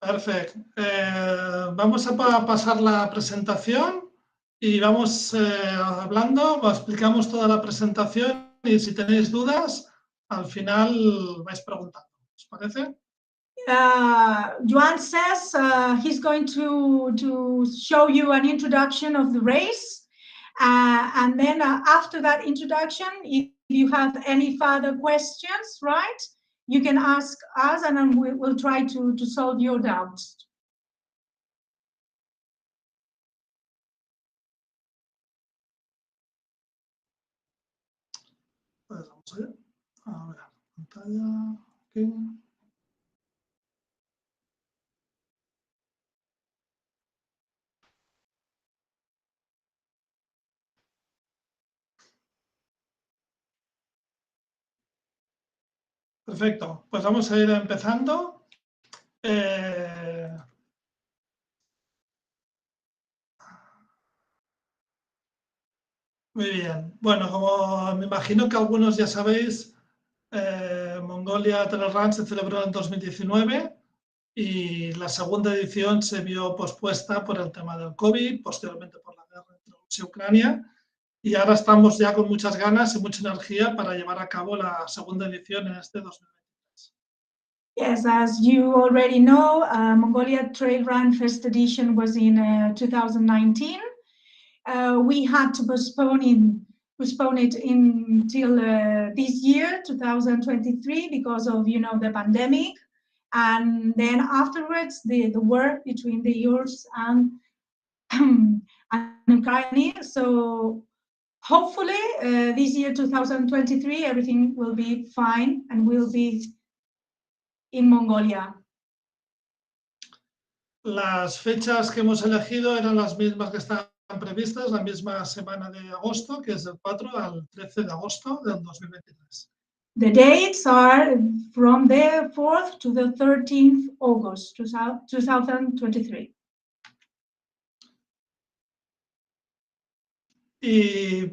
Perfecto. Vamos a pasar la presentación y vamos hablando, explicamos toda la presentación y si tenéis dudas, al final vais preguntando. ¿Os parece? Joan says he's going to show you an introduction of the race. And then after that introduction, if you have any further questions, right, you can ask us and then we'll try to solve your doubts. Pues vamos allá. A ver, pantalla. Aquí. Perfecto, pues vamos a ir empezando. Muy bien, bueno, como me imagino que algunos ya sabéis, Mongolia Trail Run se celebró en 2019 y la segunda edición se vio pospuesta por el tema del COVID, posteriormente por la guerra entre Rusia y Ucrania, y ahora estamos ya con muchas ganas y mucha energía para llevar a cabo la segunda edición en este 2023. Yes, as you already know, Mongolia Trail Run first edition was in 2019. We had to postpone it until this year, 2023, because of the pandemic, and then afterwards the war between the US and Ukraine. So hopefully this year, 2023, everything will be fine and we'll be in Mongolia. Las fechas que hemos elegido eran las mismas que estaban previstas, la misma semana de agosto, que es del 4 al 13 de agosto del 2023. The dates are from the 4th to the 13th August 2023. Y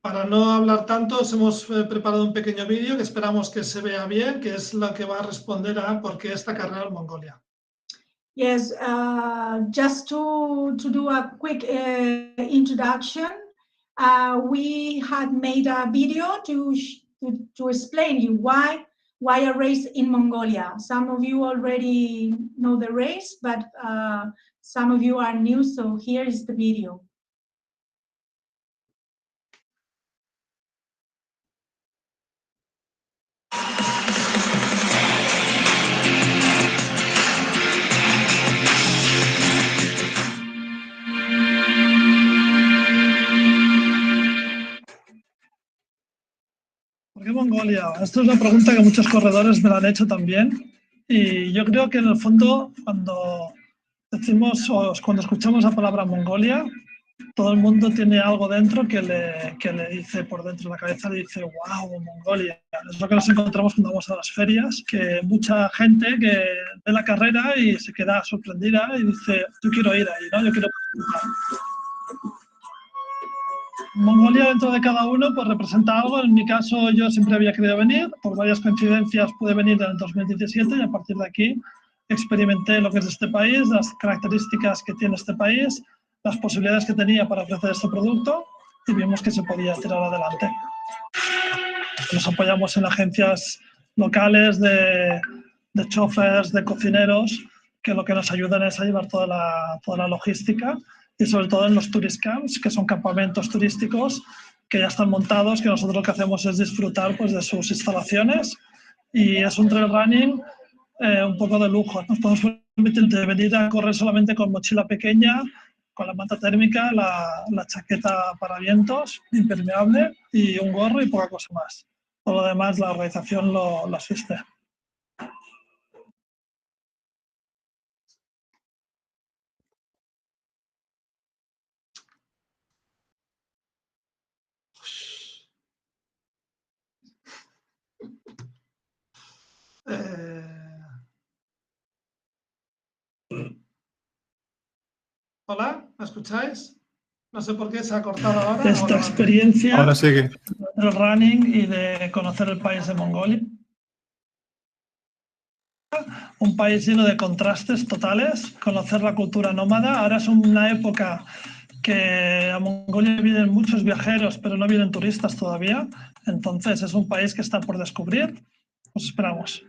para no hablar tanto, os hemos preparado un pequeño vídeo que esperamos que se vea bien, que es lo que va a responder a por qué esta carrera en Mongolia. Yes, just to do a quick introduction, we had made a video to explain you why a race in Mongolia. Some of you already know the race, but some of you are new, so here is the video. ¿Por qué Mongolia? Esta es una pregunta que muchos corredores me la han hecho también. Y yo creo que en el fondo, cuando escuchamos la palabra Mongolia, todo el mundo tiene algo dentro que le dice por dentro de la cabeza, le dice, wow, Mongolia. Es lo que nos encontramos cuando vamos a las ferias, que mucha gente que ve la carrera y se queda sorprendida y dice, yo quiero ir ahí, ¿no? Yo quiero participar. Mongolia dentro de cada uno pues representa algo. En mi caso yo siempre había querido venir, por varias coincidencias pude venir en el 2017 y a partir de aquí experimenté lo que es este país, las características que tiene este país, las posibilidades que tenía para ofrecer este producto y vimos que se podía tirar adelante. Nos apoyamos en agencias locales de chóferes, de cocineros, que lo que nos ayudan es a llevar toda la logística y sobre todo en los tourist camps, que son campamentos turísticos que ya están montados, que nosotros lo que hacemos es disfrutar pues, de sus instalaciones y es un trail running un poco de lujo. Nos podemos permitir de venir a correr solamente con mochila pequeña, con la manta térmica, la chaqueta para vientos impermeable y un gorro y poca cosa más. Todo lo demás la organización lo asiste. Hola, ¿me escucháis? No sé por qué se ha cortado ahora. Esta experiencia ahora sigue. del running y de conocer el país de Mongolia. un país lleno de contrastes totales, conocer la cultura nómada. Ahora es una época que a Mongolia vienen muchos viajeros, pero no vienen turistas todavía. Entonces es un país que está por descubrir. Os esperamos.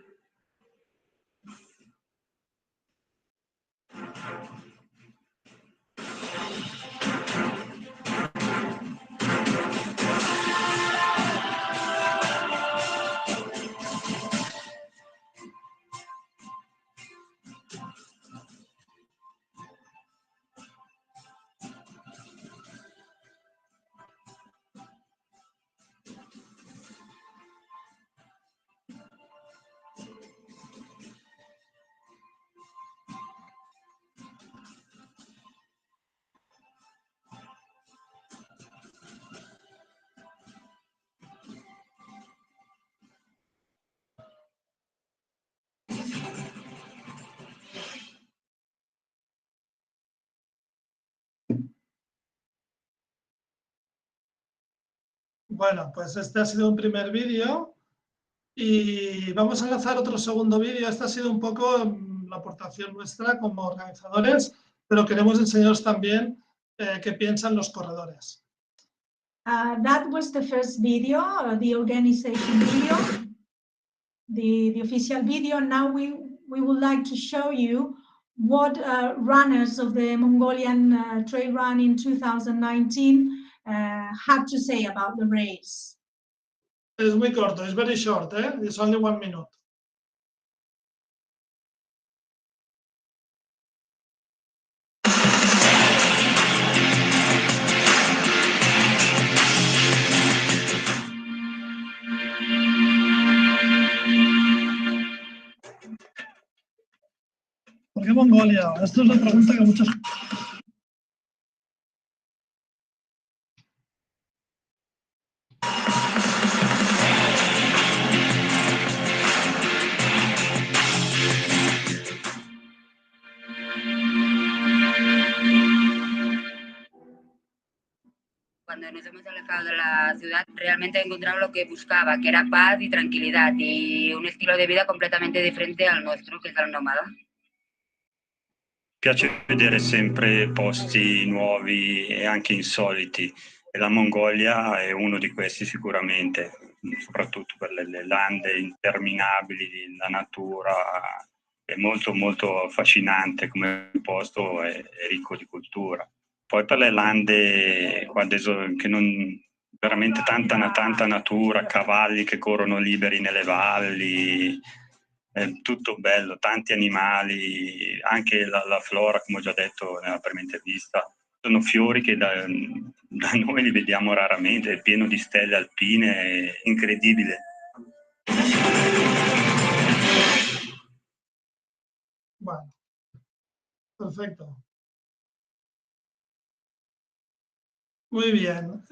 Bueno, pues este ha sido un primer vídeo y vamos a lanzar otro segundo vídeo. Este ha sido un poco la aportación nuestra como organizadores, pero queremos enseñaros también qué piensan los corredores. That was the first video, the organization video, the official video. Now we would like to show you what runners of the Mongolian Trail Run in 2019 had to say about the race. Es muy corto, it's very short, it's only 1 minute. ¿Por qué Mongolia? Esto es la pregunta que muchos... Cuando nos hemos alejado de la ciudad, realmente he encontrado lo que buscaba, que era paz y tranquilidad y un estilo de vida completamente diferente al nuestro, che è il nomada. Piace vedere sempre posti nuovi e anche insoliti e la Mongolia è uno di questi sicuramente, soprattutto per le lande interminabili, la natura, è molto molto affascinante come posto, è ricco di cultura. Poi per le lande che non, veramente tanta natura, cavalli che corrono liberi nelle valli, è tutto bello, tanti animali, anche la flora, come ho già detto nella prima intervista, sono fiori che da noi li vediamo raramente, è pieno di stelle alpine, è incredibile. Bueno, perfecto. Muy bien.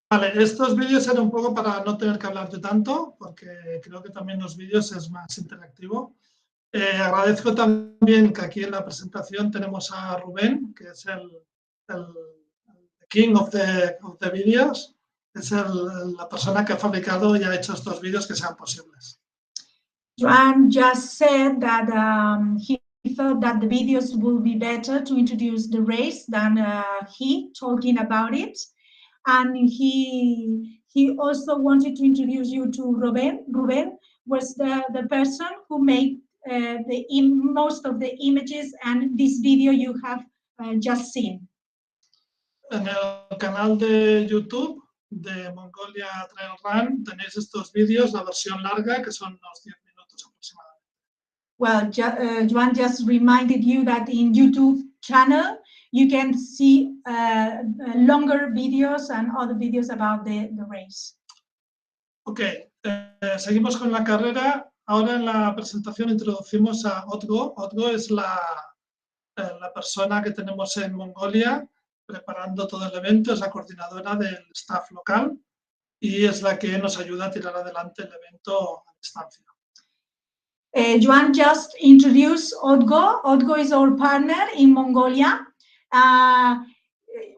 Vale, estos vídeos eran un poco para no tener que hablar yo tanto, porque creo que también los vídeos es más interactivo. Agradezco también que aquí en la presentación tenemos a Rubén, que es el king of the videos, es la persona que ha fabricado y ha hecho estos vídeos que sean posibles. Joan just said that he felt that the videos will be better to introduce the race than he talking about it. And he also wanted to introduce you to Ruben. Ruben was the person who made most of the images and this video you have just seen. En el canal de YouTube de Mongolia Trail Run tenéis estos vídeos, la versión larga, que son unos 10 minutos aproximadamente. Well, Joan just reminded you that in YouTube channel you can see longer videos and other videos about the race. Ok, seguimos con la carrera. Ahora en la presentación introducimos a Otgo. Otgo es la persona que tenemos en Mongolia preparando todo el evento, es la coordinadora del staff local y es la que nos ayuda a tirar adelante el evento a distancia. Joan just introduced Otgo. Otgo is our partner in Mongolia.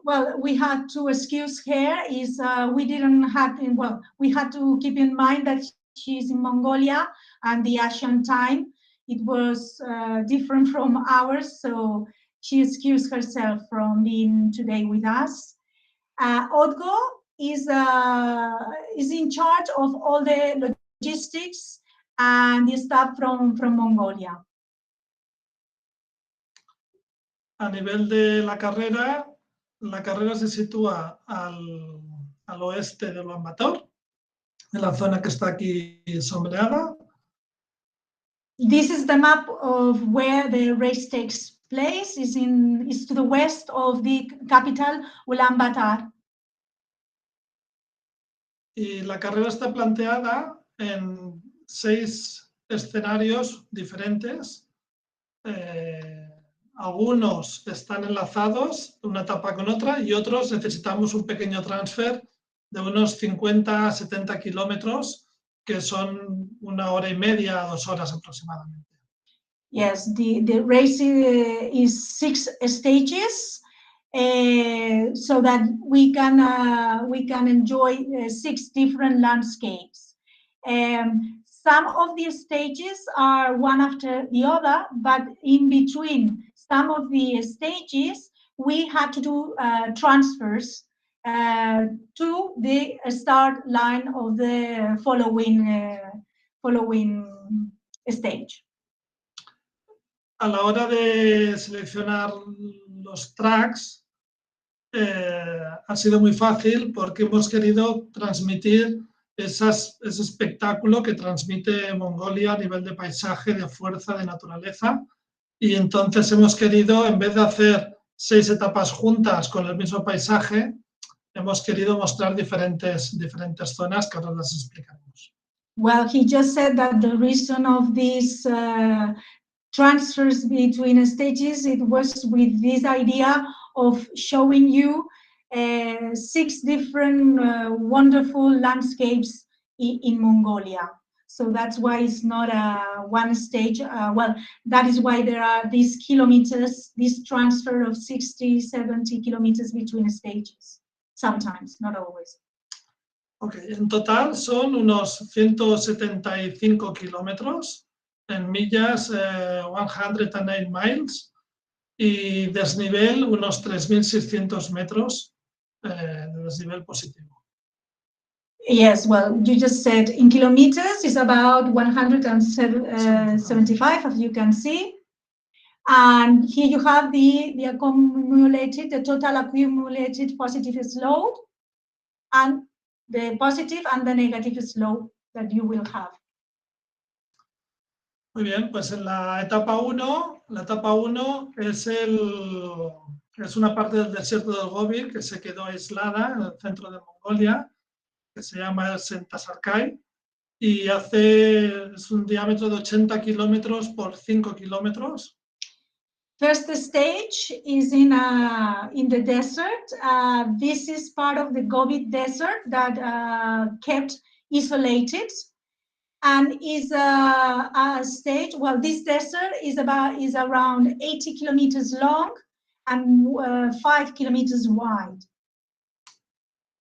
well, we had to excuse her. We had to keep in mind that she's in Mongolia and the Asian time. It was different from ours, so she excused herself from being today with us. Odgo is in charge of all the logistics and the staff from Mongolia. A nivel de la carrera se sitúa al oeste de Ulan Bator, en la zona que está aquí sombreada. This is the map of where the race takes place. Is to the west of the capital, Ulaanbaatar. Y la carrera está planteada en 6 escenarios diferentes. Algunos están enlazados una etapa con otra y otros necesitamos un pequeño transfer de unos 50 a 70 kilómetros, que son 1 hora y media a 2 horas aproximadamente. Yes, the race is 6 stages, so that we can enjoy 6 different landscapes. Some of the stages are one after the other, but in between some of the stages, we had to do transfers to the start line of the following stage. A la hora de seleccionar los tracks, ha sido muy fácil porque hemos querido transmitir ese espectáculo que transmite Mongolia a nivel de paisaje, de fuerza, de naturaleza, y entonces hemos querido, en vez de hacer 6 etapas juntas con el mismo paisaje, hemos querido mostrar diferentes zonas que ahora las explicaremos. Well, he just said that the reason of these transfers between stages, it was with this idea of showing you 6 different wonderful landscapes in Mongolia. So that's why it's not one stage. Well, that is why there are these kilometers, this transfer of 60, 70 kilometers between stages. Sometimes, not always. Okay, en total son unos 175 kilómetros, en millas 108 miles, y desnivel unos 3.600 metros de desnivel positivo. Yes, well, you just said in kilometers is about 175, as you can see. And here you have the total accumulated positive slope, and the positive and the negative slope that you will have. Muy bien, pues en la etapa 1 es una parte del desierto del Gobi que se quedó aislada en el centro de Mongolia, que se llama el Sentasarkai, y es un diámetro de 80 kilómetros por 5 kilómetros. First stage is in the desert. This is part of the Gobi Desert that kept isolated, and is a stage. Well, this desert is around 80 kilometers long and 5 kilometers wide.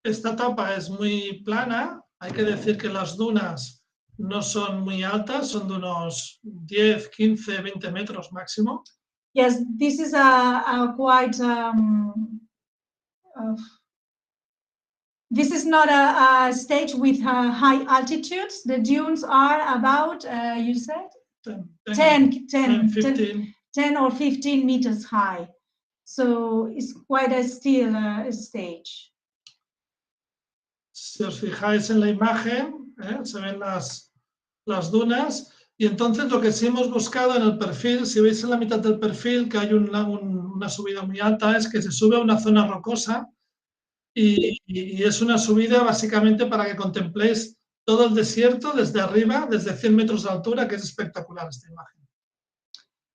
Esta etapa es muy plana. Hay que decir que las dunas no son muy altas, son de unos 10, 15, 20 metros máximo. Yes, this is a quite. This is not a stage with high altitudes. The dunes are about, you said? 10 or 15 meters high. So it's quite a still stage. Si os fijáis en la imagen, se ven las dunas, y entonces lo que sí hemos buscado en el perfil, si veis en la mitad del perfil que hay una subida muy alta, es que se sube a una zona rocosa, y es una subida básicamente para que contempléis todo el desierto desde arriba, desde 100 metros de altura, que es espectacular esta imagen.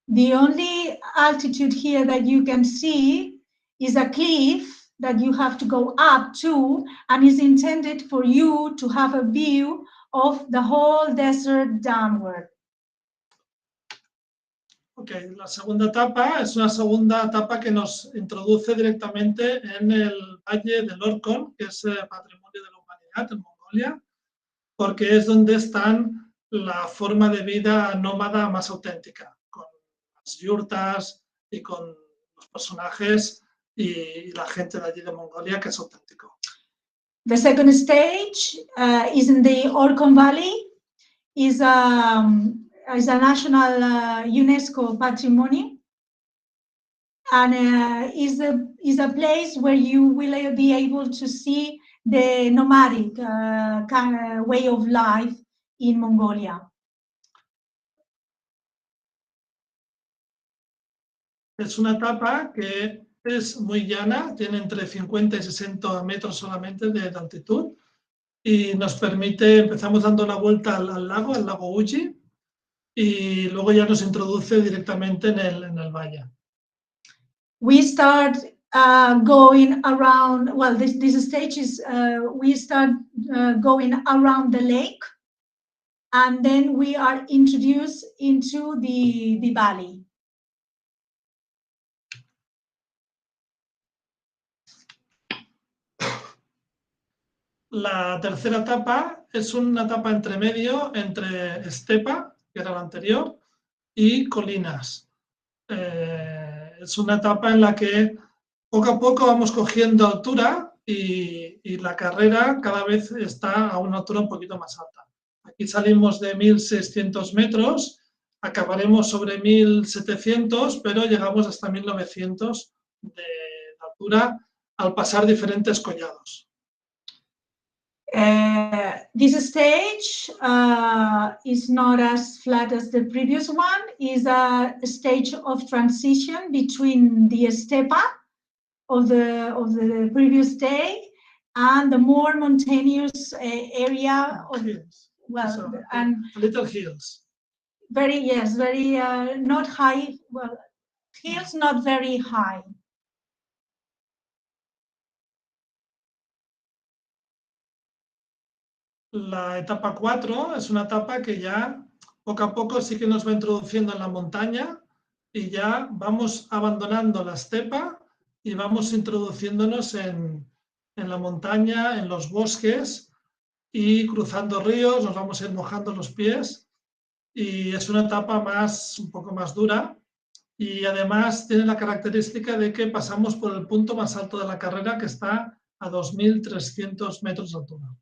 The only altitude here that you can see is a cliff that you have to go up to, and is intended for you to have a view of the whole desert downward. Okay, la segunda etapa es una segunda etapa que nos introduce directamente en el Valle del Orkhon, que es Patrimonio de la Humanidad en Mongolia, porque es donde están la forma de vida nómada más auténtica, con las yurtas y con los personajes y la gente de allí de Mongolia, que es auténtico. The second stage is in the Orkhon Valley, is a national UNESCO patrimony, and is a place where you will be able to see the nomadic kind of way of life in Mongolia. Es una etapa que es muy llana, tiene entre 50 y 60 metros solamente de altitud y nos permite, empezamos dando la vuelta al lago Uji, y luego ya nos introduce directamente en el valle. We start going around, well, this stage is, we start going around the lake, and then we are introduced into the valley. La tercera etapa es una etapa entre medio, entre estepa, que era la anterior, y colinas. Es una etapa en la que poco a poco vamos cogiendo altura y la carrera cada vez está a una altura un poquito más alta. Aquí salimos de 1.600 metros, acabaremos sobre 1.700, pero llegamos hasta 1.900 de altura al pasar diferentes collados. This stage is not as flat as the previous one. Is a stage of transition between the steppe of the previous day and the more mountainous area of Hills. well, So, and little hills. very not high. Well, hills not very high. La etapa 4 es una etapa que ya poco a poco sí que nos va introduciendo en la montaña y ya vamos abandonando la estepa y vamos introduciéndonos en la montaña, en los bosques y cruzando ríos, nos vamos a ir mojando los pies y es una etapa un poco más dura y además tiene la característica de que pasamos por el punto más alto de la carrera, que está a 2.300 metros de altura.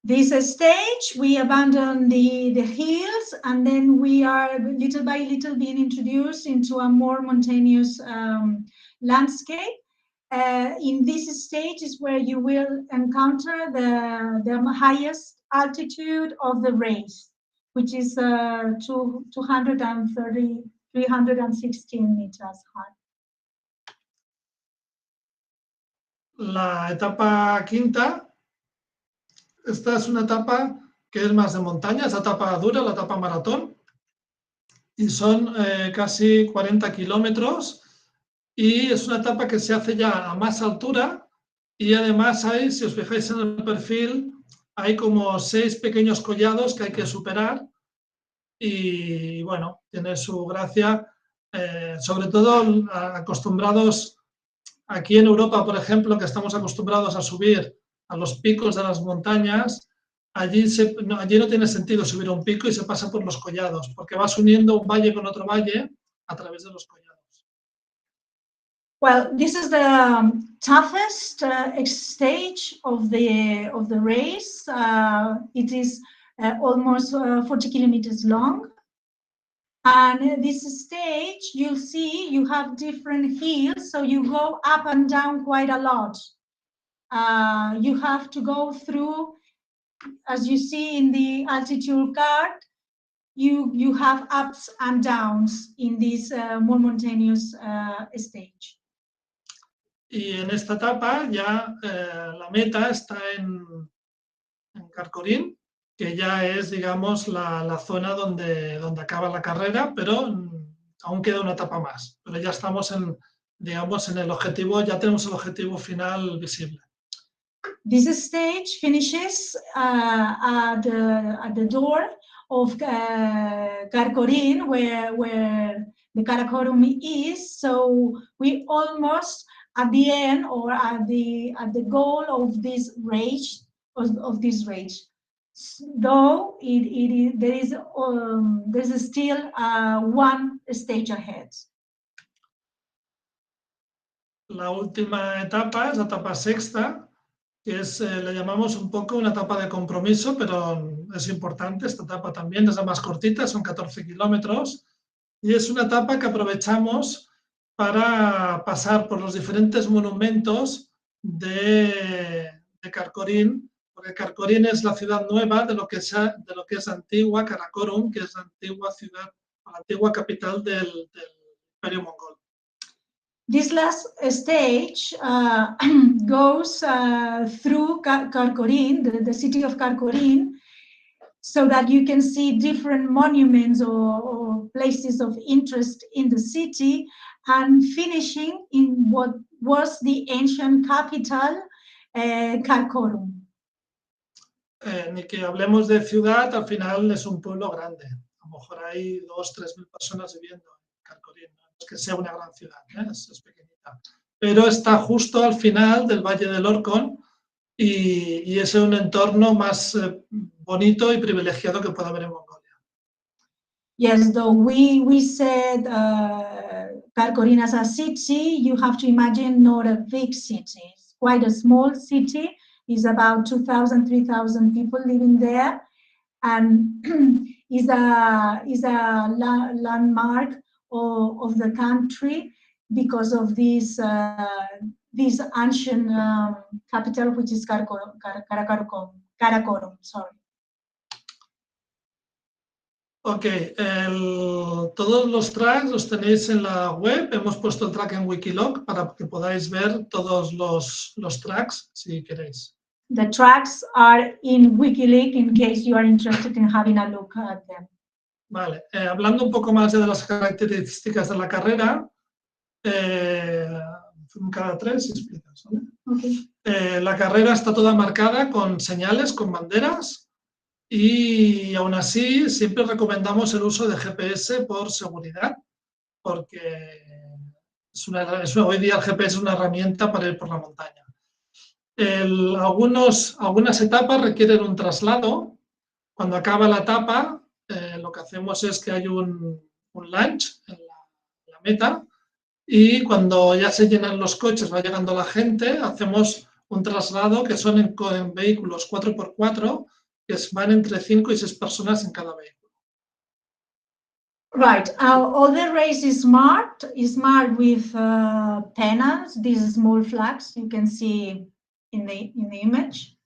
This stage, we abandon the hills, and then we are little by little being introduced into a more mountainous landscape. In this stage is where you will encounter the highest altitude of the race, which is 316 meters high. La etapa quinta, esta es una etapa que es más de montaña, es la etapa dura, la etapa maratón, y son casi 40 kilómetros, y es una etapa que se hace ya a más altura, y además hay, si os fijáis en el perfil, hay como 6 pequeños collados que hay que superar, y bueno, tiene su gracia, sobre todo acostumbrados aquí en Europa, por ejemplo, que estamos acostumbrados a subir a los picos de las montañas, allí no tiene sentido subir a un pico y se pasa por los collados, porque vas uniendo un valle con otro valle a través de los collados. Well, this is the toughest stage of the race. It is almost 40 kilometers long. And this stage, you'll see you have different hills, so you go up and down quite a lot. You have to go through, as you see in the altitude card, you have ups and downs in this more mountainous stage. Y en esta etapa ya la meta está en Karkorin, que ya es, digamos, la zona donde acaba la carrera, pero aún queda una etapa más. Pero ya estamos digamos, en el objetivo, ya tenemos el objetivo final visible. This stage finishes at the door of Karkorin, where the Karakorum is. So we almost at the end or at the goal of this race, though there is still one stage ahead. La última etapa es la etapa sexta, que es, le llamamos un poco una etapa de compromiso, pero es importante. Esta etapa también es la más cortita, son 14 kilómetros, y es una etapa que aprovechamos para pasar por los diferentes monumentos de Karkorin, porque Karkorin es la ciudad nueva de lo que es antigua Karakorum, que es la antigua ciudad, la antigua capital del Imperio Mongol. This last stage goes through Karkorin, the city of Karkorin, so that you can see different monuments or places of interest in the city, and finishing in what was the ancient capital, Karakorum. Ni que hablemos de ciudad, al final es un pueblo grande. A lo mejor hay 2.000 o 3.000 personas viviendo en Karkorin. No es que sea una gran ciudad, es pequeñita. Pero está justo al final del Valle del Orkhon y es un entorno más bonito y privilegiado que puede haber en Mongolia. Yes, though we said Karkorin as a city, you have to imagine not a big city. It's quite a small city. It's about 2,000, 3,000 people living there, and is a landmark of the country because of this ancient capital, which is Karakorum. Sorry. Ok, todos los tracks los tenéis en la web. Hemos puesto el track en Wikiloc para que podáis ver todos los tracks si queréis. The tracks are in Wikileaks in case you are interested in having a look at them. Vale, hablando un poco más de las características de la carrera, cada 3 explicas, ¿vale? Okay. La carrera está toda marcada con señales, con banderas, y aún así siempre recomendamos el uso de GPS por seguridad, porque hoy día el GPS es una herramienta para ir por la montaña. Algunas etapas requieren un traslado. Cuando acaba la etapa, lo que hacemos es que hay un lunch en la meta, y cuando ya se llenan los coches, va llegando la gente, hacemos un traslado que son en vehículos 4x4, que van entre 5 y 6 personas en cada vehículo. Right. All the race is marked with pennants, these small flags you can see in the image.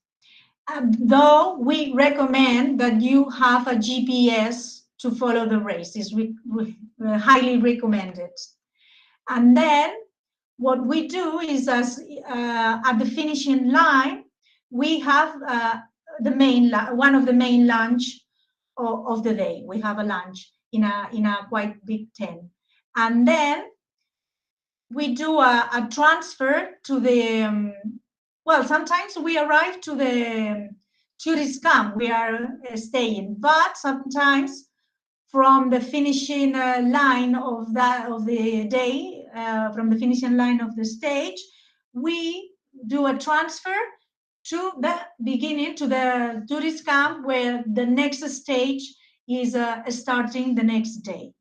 Though we recommend that you have a GPS to follow the race, is highly recommended. And then what we do is, at the finishing line, we have one of the main lunch of the day. We have a lunch in a quite big tent, and then we do a transfer to the. Well, sometimes we arrive to the tourist camp we are staying, but sometimes from the finishing line of the day, from the finishing line of the stage, we do a transfer to the beginning, to the tourist camp, where the next stage is starting the next day.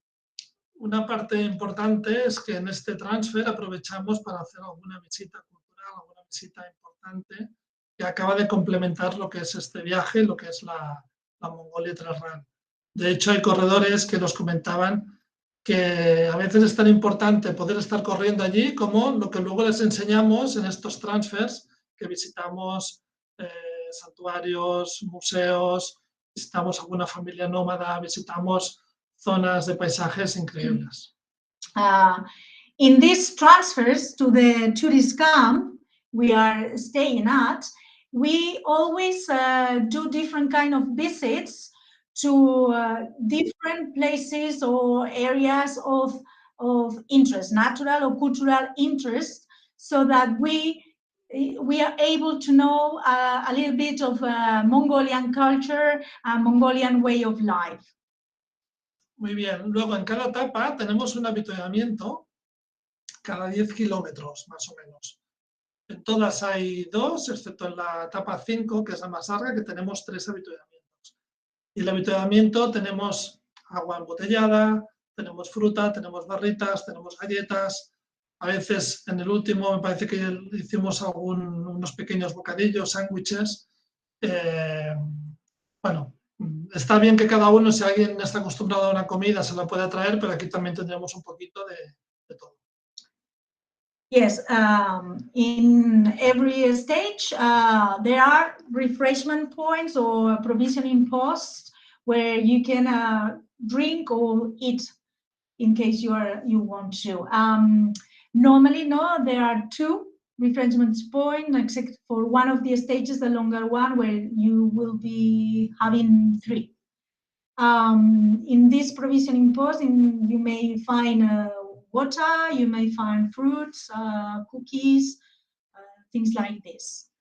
Una parte importante es que en este transfer aprovechamos para hacer alguna visita cultural, alguna visita importante que acaba de complementar lo que es este viaje, lo que es la Mongolia Trail Run. De hecho, hay corredores que nos comentaban que a veces es tan importante poder estar corriendo allí como lo que luego les enseñamos en estos transfers, que visitamos santuarios, museos, visitamos alguna familia nómada, visitamos zonas de paisajes increíbles. In these transfers to the tourist camp we are staying at, we always do different kind of visits to different places or areas of interest, natural or cultural interest, so that we we are able to know a little bit of Mongolian culture and Mongolian way of life. Muy bien. Luego, en cada etapa tenemos un avituallamiento cada 10 kilómetros, más o menos. En todas hay 2, excepto en la etapa 5, que es la más larga, que tenemos 3 avituallamientos. Y el avituallamiento tenemos agua embotellada, tenemos fruta, tenemos barritas, tenemos galletas. A veces, en el último, me parece que hicimos unos pequeños bocadillos, sándwiches. Bueno, está bien que cada uno, si alguien está acostumbrado a una comida, se la pueda traer, pero aquí también tendremos un poquito de todo. Yes, in every stage, there are refreshment points or provisioning posts where you can drink or eat in case you want to. Normally, no, there are 2 refreshment points, except for one of the stages, the longer one, where you will be having 3. In this provisioning post, you may find water, you may find fruits, cookies, things like this.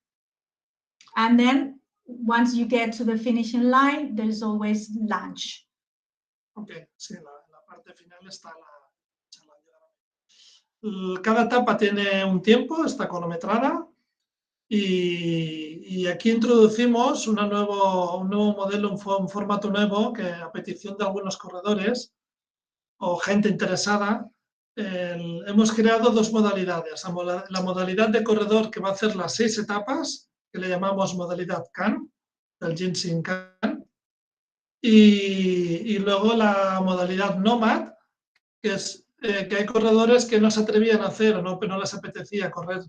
And then once you get to the finishing line, there's always lunch. Okay, sí, la parte final está cada etapa tiene un tiempo, está cronometrada, y aquí introducimos un nuevo modelo, un formato nuevo que, a petición de algunos corredores o gente interesada, hemos creado 2 modalidades. La modalidad de corredor, que va a hacer las 6 etapas, que le llamamos modalidad CAN, del Ginseng CAN, y luego la modalidad Nomad, que es que hay corredores que no se atrevían a hacer o no les apetecía correr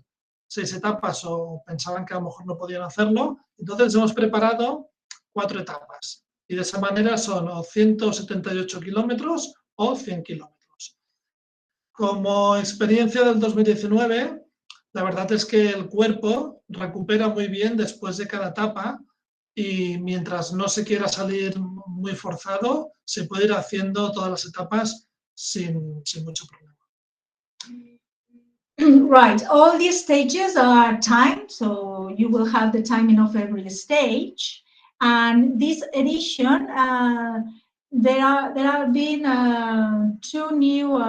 6 etapas o pensaban que a lo mejor no podían hacerlo. Entonces hemos preparado 4 etapas y de esa manera son o 178 kilómetros o 100 kilómetros. Como experiencia del 2019, la verdad es que el cuerpo recupera muy bien después de cada etapa, y mientras no se quiera salir muy forzado, se puede ir haciendo todas las etapas sin mucho problema. Right, all these stages are timed, so you will have the timing of every stage. And this edition, there have been 2 new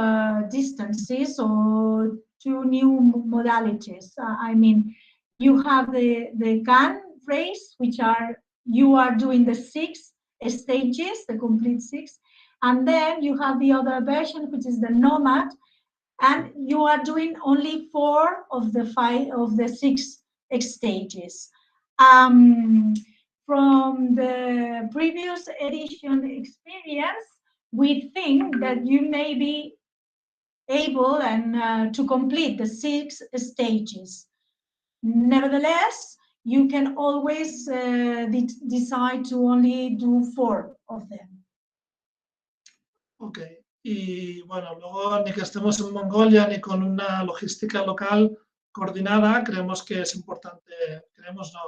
distances or 2 new modalities. I mean, you have the GAN race, which you are doing the 6 stages, the complete 6. And then you have the other version, which is the Nomad, and you are doing only 4 of the 5 of the 6 stages. From the previous edition experience, we think that you may be able to complete the 6 stages. Nevertheless, you can always decide to only do 4 of them. Ok, y bueno, luego ni que estemos en Mongolia ni con una logística local coordinada, creemos que es importante,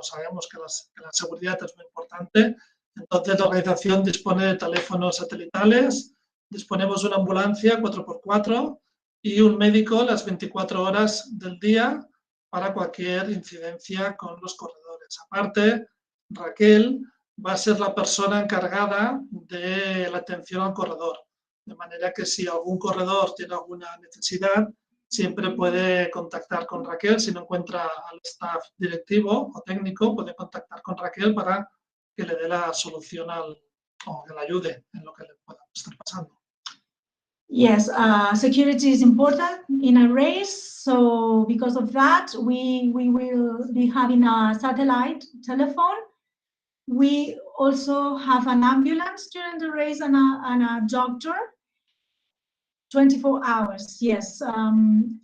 sabemos que la seguridad es muy importante. Entonces la organización dispone de teléfonos satelitales, disponemos de una ambulancia 4x4 y un médico las 24 horas del día para cualquier incidencia con los corredores. Aparte, Raquel va a ser la persona encargada de la atención al corredor. De manera que si algún corredor tiene alguna necesidad, siempre puede contactar con Raquel. Si no encuentra al staff directivo o técnico, puede contactar con Raquel para que le dé la solución o que le ayude en lo que le pueda estar pasando. Yes, security is important in a race. So because of that, we will be having a satellite telephone. We also have an ambulance during the race and a doctor. 24 hours, yes. And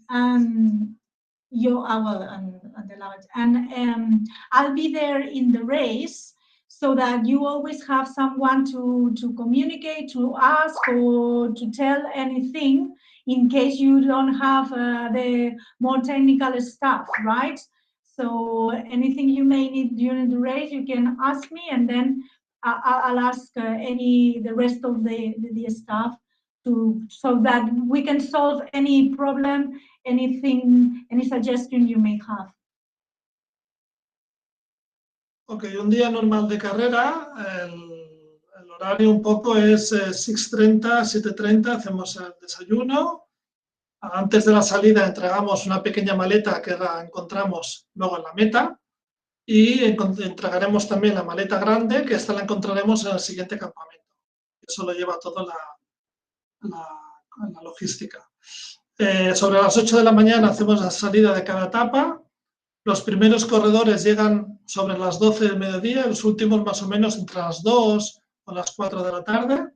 I'll be there in the race so that you always have someone to communicate, to ask, or to tell anything in case you don't have the more technical stuff, right? So anything you may need during the race, you can ask me, and then I'll ask the rest of the staff so that we can solve any problem, anything, any suggestion you may have. Ok, un día normal de carrera, el horario un poco es 6:30, 7:30, hacemos el desayuno. Antes de la salida entregamos una pequeña maleta que la encontramos luego en la meta y entregaremos también la maleta grande, que esta la encontraremos en el siguiente campamento. Eso lo lleva toda la logística. Sobre las 8 de la mañana hacemos la salida de cada etapa. Los primeros corredores llegan sobre las 12 del mediodía, los últimos más o menos entre las 2 o las 4 de la tarde.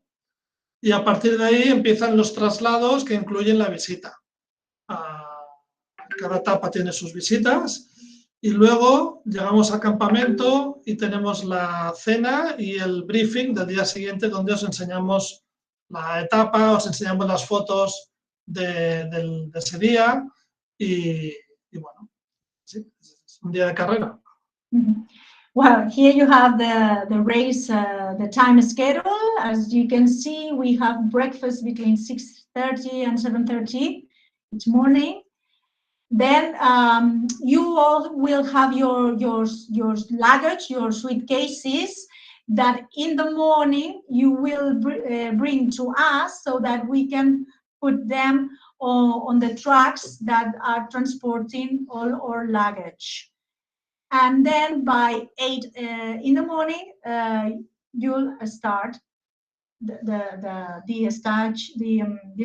Y a partir de ahí empiezan los traslados que incluyen la visita. Cada etapa tiene sus visitas y luego llegamos al campamento y tenemos la cena y el briefing del día siguiente, donde os enseñamos la etapa, os enseñamos las fotos de ese día y bueno, sí, es un día de carrera. Well, here you have the race, the time schedule. As you can see, we have breakfast between 6:30 and 7:30 each morning. Then you all will have your luggage, your suitcases, that in the morning you will bring to us so that we can put them on the trucks that are transporting all our luggage. And then by 8 in the morning, you'll start the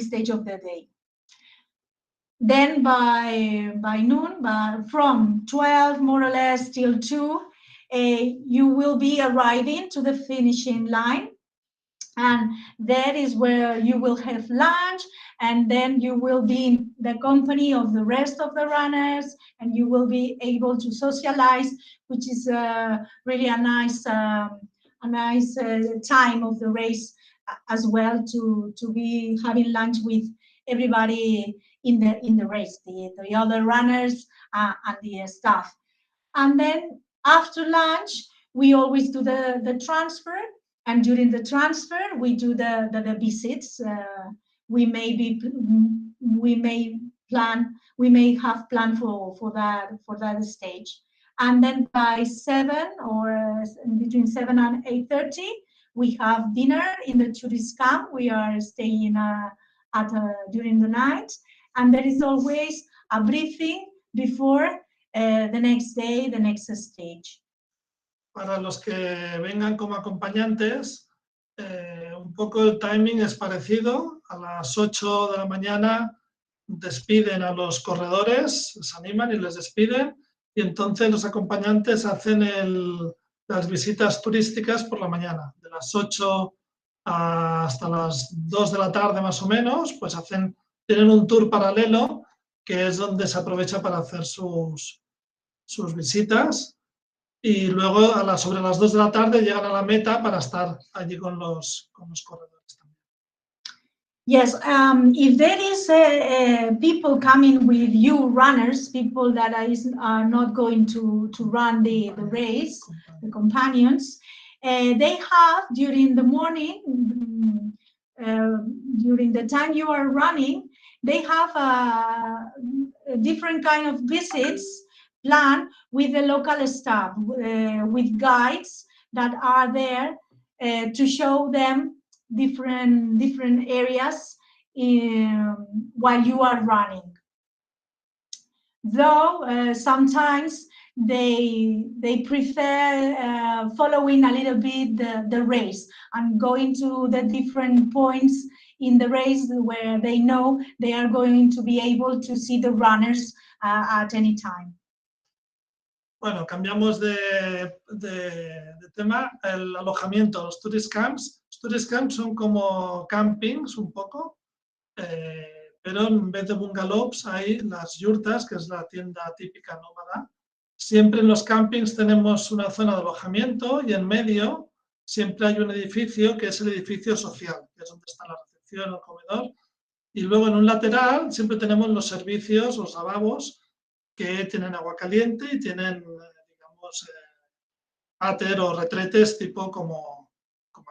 stage of the day. Then by noon, from 12 more or less till 2, you will be arriving to the finishing line. And that is where you will have lunch, and then you will be in the company of the rest of the runners, and you will be able to socialize, which is really a nice time of the race as well, to be having lunch with everybody in the race, the other runners and the staff. And then after lunch, we always do the transfer. And during the transfer, we do the visits. We may have planned for that stage. And then by 7 or between 7 and 8:30, we have dinner in the tourist camp. We are staying during the night, and there is always a briefing before the next day, the next stage. Para los que vengan como acompañantes, un poco el timing es parecido. A las 8 de la mañana despiden a los corredores, les animan y les despiden, y entonces los acompañantes hacen las visitas turísticas por la mañana. De las 8 hasta las 2 de la tarde más o menos, pues tienen un tour paralelo, que es donde se aprovecha para hacer sus visitas. Y luego sobre las 2 de la tarde llegan a la meta para estar allí con los corredores también. Yes, if there is people coming with you, runners, people that are not going to run the race, the companions, they have during the morning, during the time you are running, they have a different kind of visits plan with the local staff, with guides that are there to show them different areas while you are running. Though sometimes they prefer following a little bit the race and going to the different points in the race where they know they are going to be able to see the runners at any time. Bueno, cambiamos de tema. El alojamiento, los tourist camps. Los tourist camps son como campings un poco, pero en vez de bungalows hay las yurtas, que es la tienda típica nómada. Siempre en los campings tenemos una zona de alojamiento y en medio siempre hay un edificio que es el edificio social, que es donde está la recepción, el comedor. Y luego en un lateral siempre tenemos los servicios, los lavabos, que tienen agua caliente y tienen, digamos, váter o retretes tipo como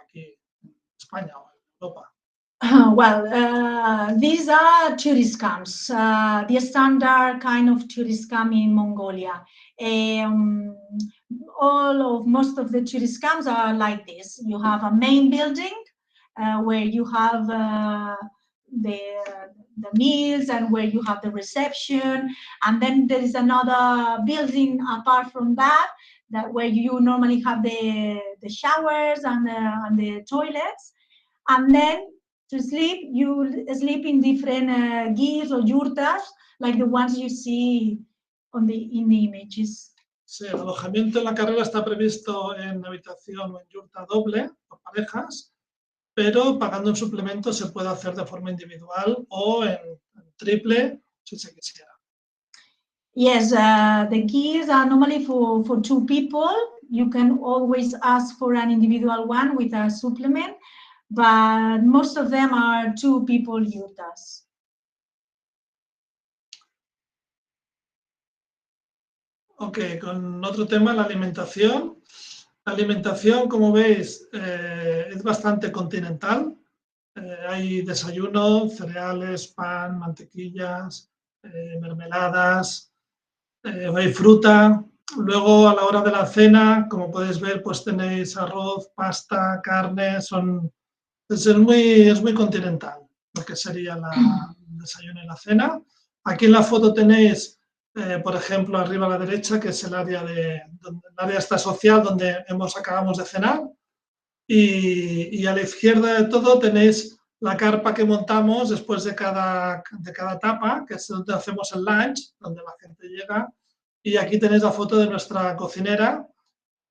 aquí en España o en Europa. Well, these are tourist camps, the standard kind of tourist camp in Mongolia. most of the tourist camps are like this. You have a main building where you have the meals and where you have the reception, and then there is another building apart from that where you normally have the showers and the toilets, and then to sleep you sleep in different gears or yurtas like the ones you see in the images. Sí, el alojamiento en la carrera está previsto en habitación o en yurta doble por parejas, pero pagando un suplemento se puede hacer de forma individual o en triple si se quisiera. Yes, the gears are normally for 2 people. You can always ask for an individual one with a supplement, but most of them are 2 people yurtas. Ok, con otro tema, la alimentación. La alimentación, como veis, es bastante continental. Hay desayuno, cereales, pan, mantequillas, mermeladas, hay fruta. Luego, a la hora de la cena, como podéis ver, pues tenéis arroz, pasta, carne. Es muy continental lo que sería el desayuno y la cena. Aquí en la foto tenéis, por ejemplo, arriba a la derecha, que es el área esta social donde acabamos de cenar. Y a la izquierda de todo tenéis la carpa que montamos después de cada etapa, que es donde hacemos el lunch, donde la gente llega. Y aquí tenéis la foto de nuestra cocinera,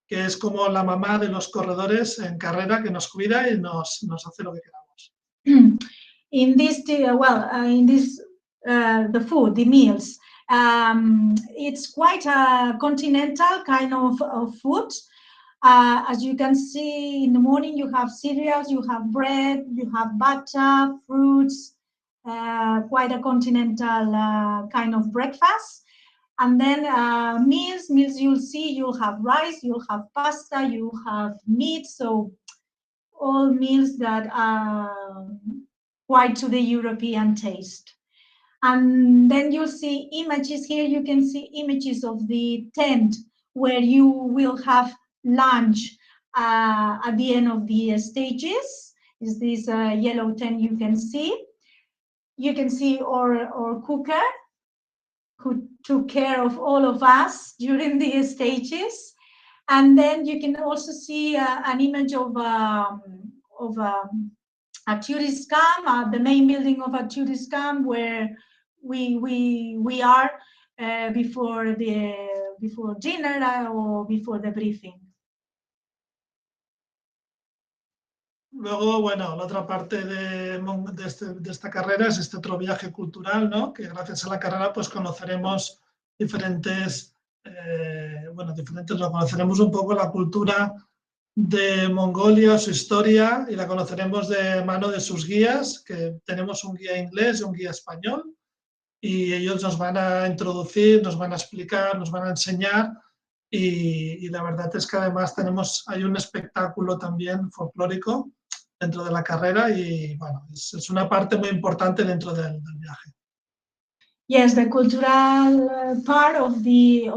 que es como la mamá de los corredores en carrera, que nos cuida y nos hace lo que queramos. In this, the food, the meals, it's quite a continental kind of food. As you can see, in the morning you have cereals, you have bread, you have butter, fruits, quite a continental kind of breakfast. And then meals you'll see, you'll have rice, you'll have pasta, you have meat, so all meals that are quite to the European taste. And then you'll see images here, you can see images of the tent where you will have lunch at the end of the stages. Is this yellow tent you can see. You can see our cooker who took care of all of us during the stages. And then you can also see an image of a tourist camp, the main building of a tourist camp where we are before dinner or before the briefing. Luego, bueno, la otra parte de esta carrera es este otro viaje cultural, ¿no? Que gracias a la carrera pues conoceremos conoceremos un poco la cultura de Mongolia, su historia, y la conoceremos de mano de sus guías, que tenemos un guía inglés y un guía español, y ellos nos van a introducir, nos van a explicar, nos van a enseñar, y la verdad es que además hay un espectáculo también folclórico dentro de la carrera, y bueno, es una parte muy importante dentro del viaje. Yes, the cultural part of the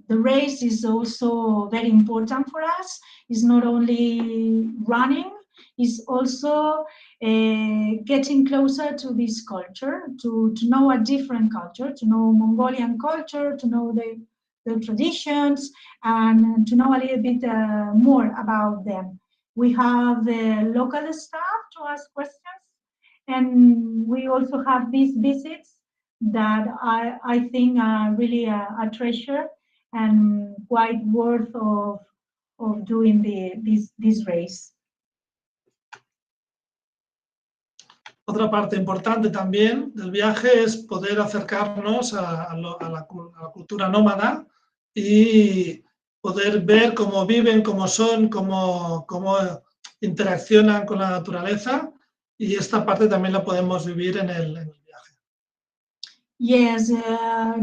race is also very important for us. It's not only running, it's also getting closer to this culture, to know a different culture, to know Mongolian culture, to know the traditions, and to know a little bit more about them. We have the local staff to ask questions, and we also have these visits that I think are really a treasure and quite worth of doing this race. Otra parte importante también del viaje es poder acercarnos a la cultura nómada y poder ver cómo viven, cómo son, cómo interaccionan con la naturaleza, y esta parte también la podemos vivir en el viaje. Yes,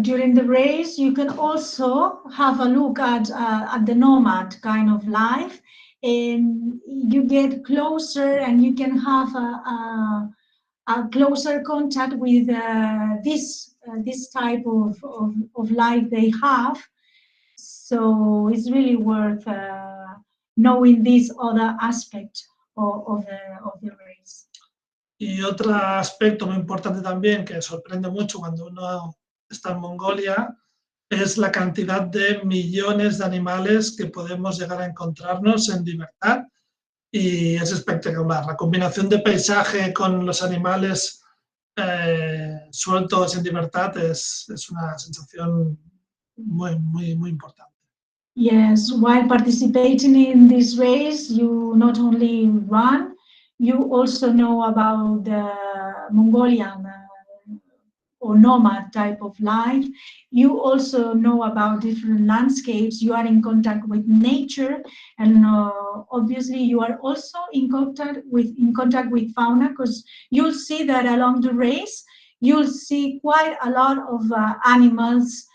during the race you can also have a look at the nomad kind of life, and you get closer and you can have a closer contact with this type of life they have. So it's really worth knowing this other aspect of the race. Y otro aspecto muy importante también que sorprende mucho cuando uno está en Mongolia es la cantidad de millones de animales que podemos llegar a encontrarnos en libertad, y es espectacular. La combinación de paisaje con los animales sueltos en libertad es una sensación muy importante. Yes, while participating in this race, you not only run, you also know about the Mongolian or nomad type of life. You also know about different landscapes. You are in contact with nature, and obviously you are also in contact with fauna, because you'll see that along the race, you'll see quite a lot of animals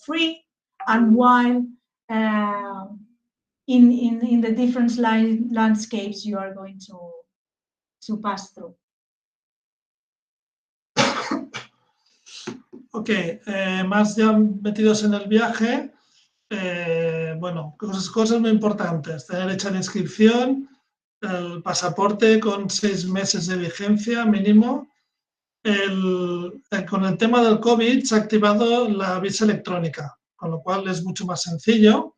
free and wild in the different landscapes you are going to pass through. Ok, más ya metidos en el viaje, bueno, cosas muy importantes: tener hecha la inscripción, el pasaporte con 6 meses de vigencia mínimo. Con el tema del COVID se ha activado la visa electrónica, con lo cual es mucho más sencillo,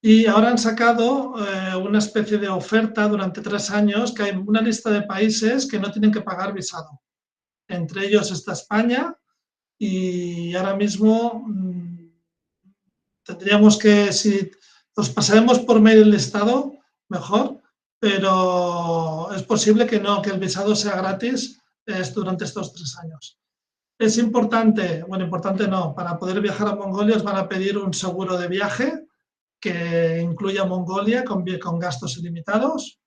y ahora han sacado una especie de oferta durante 3 años, que hay una lista de países que no tienen que pagar visado. Entre ellos está España, y ahora mismo tendríamos que, si os pasaremos por mail el listado, mejor, pero es posible que el visado sea gratis durante estos 3 años. Es importante, bueno, importante no, para poder viajar a Mongolia os van a pedir un seguro de viaje que incluya Mongolia con gastos ilimitados.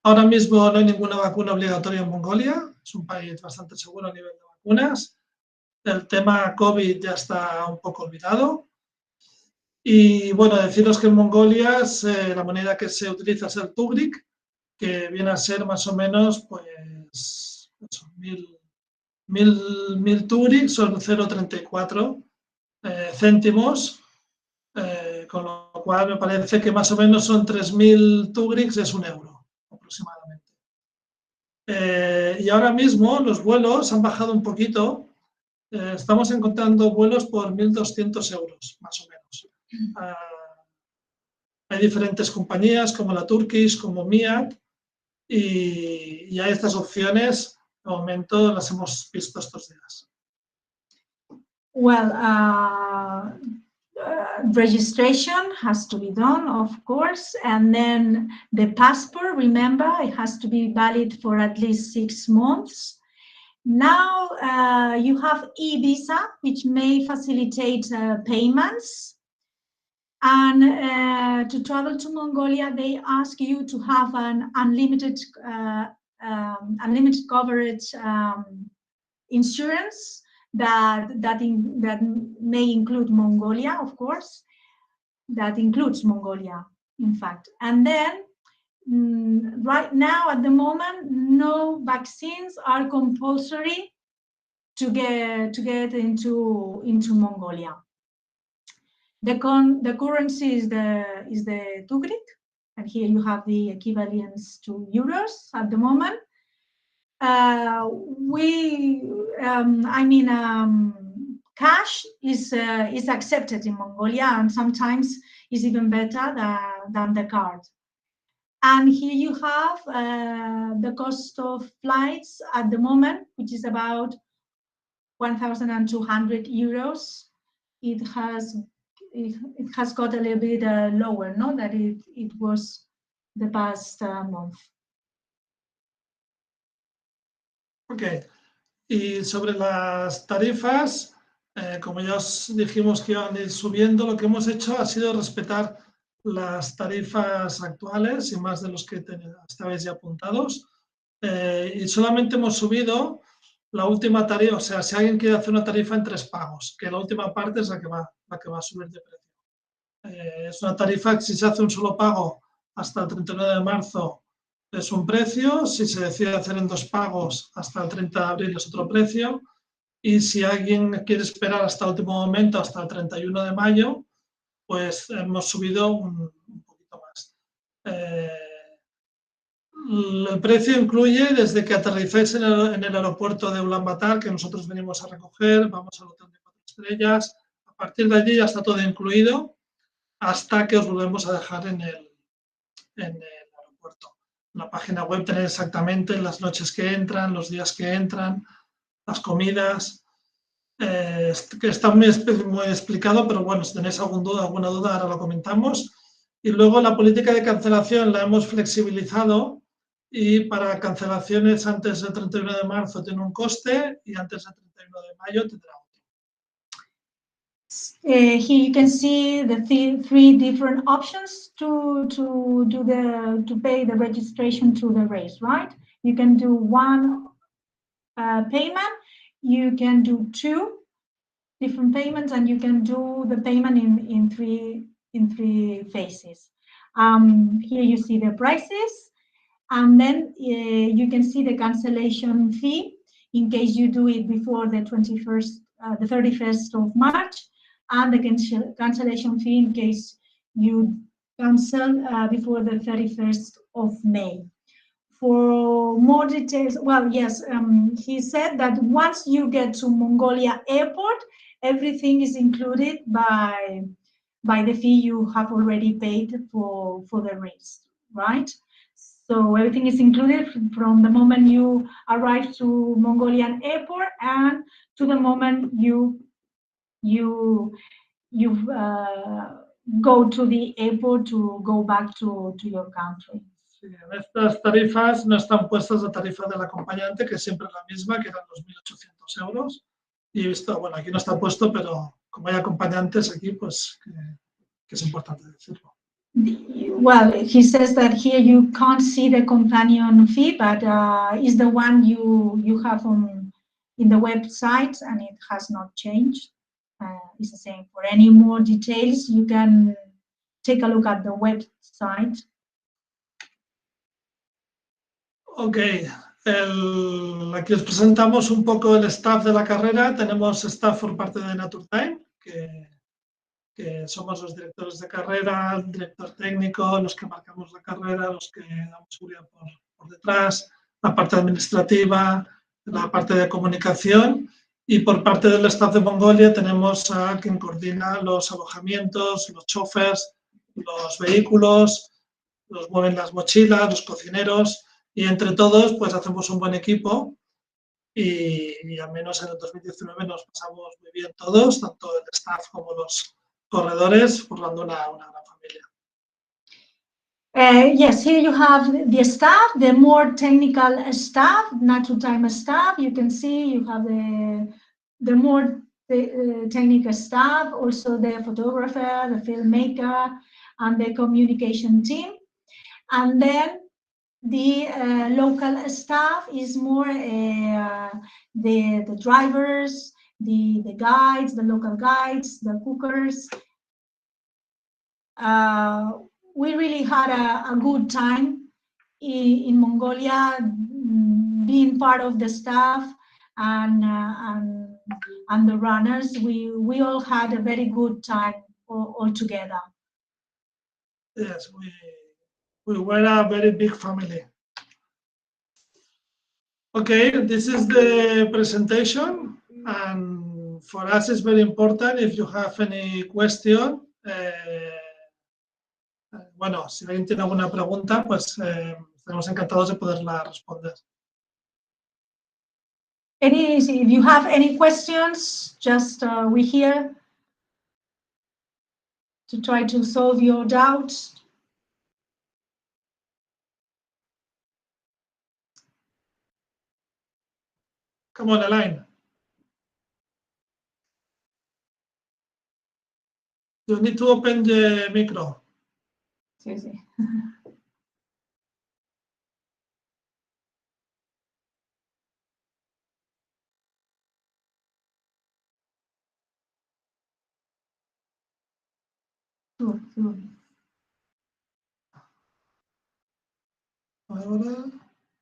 Ahora mismo no hay ninguna vacuna obligatoria en Mongolia, es un país bastante seguro a nivel de vacunas. El tema COVID ya está un poco olvidado. Y bueno, deciros que en Mongolia la moneda que se utiliza es el tugrik, que viene a ser más o menos, pues, 1000 tugrik son 0,34 céntimos, con lo cual me parece que más o menos son 3000 tugriks, es €1 aproximadamente. Y ahora mismo los vuelos han bajado un poquito. Estamos encontrando vuelos por 1.200 euros, más o menos. Hay diferentes compañías como la Turkish, como Miat, y hay estas opciones. De momento las hemos visto estos días. Well, registration has to be done, of course, and then the passport, remember, it has to be valid for at least 6 months. Now you have e-visa, which may facilitate payments. And to travel to Mongolia, they ask you to have an unlimited coverage insurance that may include Mongolia, of course. That includes Mongolia, in fact. And then right now, at the moment, no vaccines are compulsory to get into Mongolia. The currency is the tugrik, and here you have the equivalents to euros at the moment. Cash is accepted in Mongolia, and sometimes is even better than the card. And here you have the cost of flights at the moment, which is about 1,200 euros. It has got a little bit lower, no, that it was the past month. Ok, y sobre las tarifas, como ya os dijimos que iban a ir subiendo, lo que hemos hecho ha sido respetar las tarifas actuales y más de los que estabais ya apuntados, y solamente hemos subido la última tarifa. O sea, si alguien quiere hacer una tarifa en 3 pagos, que la última parte es la que va a subir de precio. Es una tarifa que si se hace un solo pago hasta el 39 de marzo es un precio, si se decide hacer en 2 pagos hasta el 30 de abril es otro precio, y si alguien quiere esperar hasta el último momento, hasta el 31 de mayo, pues hemos subido un poquito más. El precio incluye desde que aterrizáis en el aeropuerto de Ulaanbaatar, que nosotros venimos a recoger, vamos al hotel de 4 estrellas, a partir de allí ya está todo incluido, hasta que os volvemos a dejar en el aeropuerto. En la página web tenéis exactamente las noches que entran, los días que entran, las comidas, que está muy explicado, pero bueno, si tenéis alguna duda, ahora lo comentamos. Y luego la política de cancelación la hemos flexibilizado y para cancelaciones antes del 31 de marzo tiene un coste y antes del 31 de mayo tendrá otro. Here you can see the three different options to pay the registration to the race, right? You can do one payment, you can do 2 different payments, and you can do the payment in three phases. Here you see the prices, and then you can see the cancellation fee in case you do it before the 31st of March, and the cancellation fee in case you cancel before the 31st of May. For more details, well, yes, he said that once you get to Mongolia airport, everything is included by the fee you have already paid for the race, right? So everything is included from the moment you arrive to Mongolian airport and to the moment you go to the airport to go back to your country. Sí, en estas tarifas no están puestas la tarifa del acompañante, que siempre es la misma, que eran los 1.800 euros. Y esto, bueno, aquí no está puesto, pero como hay acompañantes aquí, pues que es importante decirlo. Well, he says that here you can't see the companion fee, but is the one you have in the website, and it has not changed. It's the same. For any more details, you can take a look at the website. Ok, aquí os presentamos un poco el staff de la carrera. Tenemos staff por parte de Naturtime, que somos los directores de carrera, el director técnico, los que marcamos la carrera, los que damos seguridad por detrás, la parte administrativa, la parte de comunicación. Y por parte del staff de Mongolia tenemos a quien coordina los alojamientos, los chófers, los vehículos, los mueven las mochilas, los cocineros. Y entre todos, pues hacemos un buen equipo y al menos en el 2019 nos pasamos muy bien todos, tanto el staff como los corredores, formando una gran familia. Yes, here you have the staff, the more technical staff, Naturtime staff. You can see you have the more technical staff, also the photographer, the filmmaker, and the communication team. And then the local staff is more the drivers, the guides, the local guides, the cookers. We really had a good time in Mongolia, being part of the staff and the runners. We all had a very good time all together. Yes, we were a very big family. Okay, this is the presentation, and for us it's very important. If you have any question, bueno, si alguien tiene alguna pregunta, pues estaremos encantados de poderla responder. If you have any questions, just we're here to try to solve your doubts. Come on, Elaine. You need to open the micro. Sí, sí. Ahora,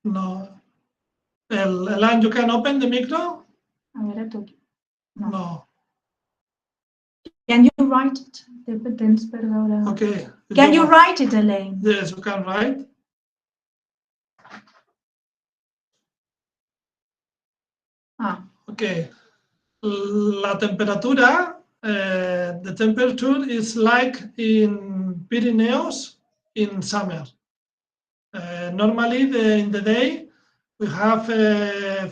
no. Elaine, you can open the micro? A veure, tu. No. Can you write it? Tens per veure. Okay. Can you write it, Elaine? Yes, you can write. Okay. La temperatura, the temperature is like in Pyrenees in summer. Normally, in the day, we have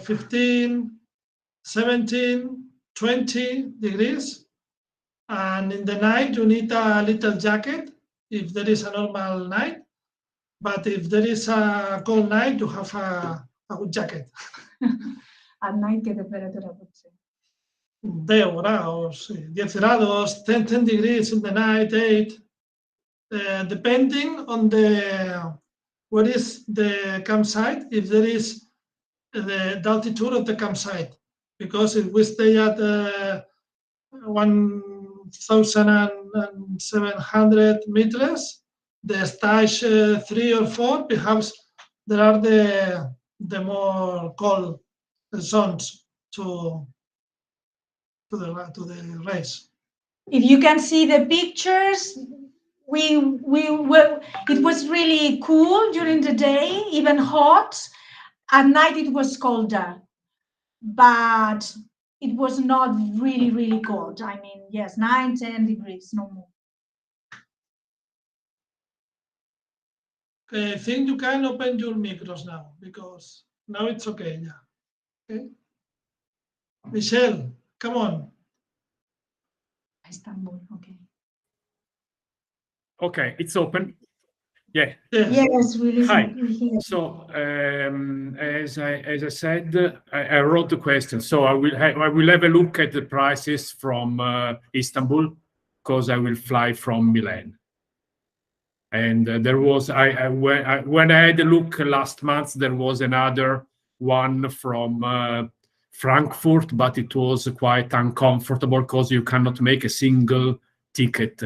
15, 17, 20 degrees. And in the night, you need a little jacket if there is a normal night. But if there is a cold night, you have a good jacket. At night, què temperatura pot ser? 10 grados, 10 grados, 10 degrees in the night, 8. Depending on where is the campsite, if there is the altitude of the campsite. Because if we stay at 1,700 meters, the stage 3 or 4, perhaps there are the more cold zones to the race. If you can see the pictures, it was really cool during the day, even hot. At night it was colder, but it was not really, really cold. I mean, yes, 9, 10 degrees, no more. Okay, I think you can open your micros now, because now it's okay, yeah. Okay. Michelle, come on. Istanbul, okay. Okay, it's open. Yeah. Yes, we listen. Hi. We hear. So, as I said, I wrote the question. So I will have a look at the prices from Istanbul, because I will fly from Milan. And there was when I had a look last month, there was another one from Frankfurt, but it was quite uncomfortable because you cannot make a single ticket.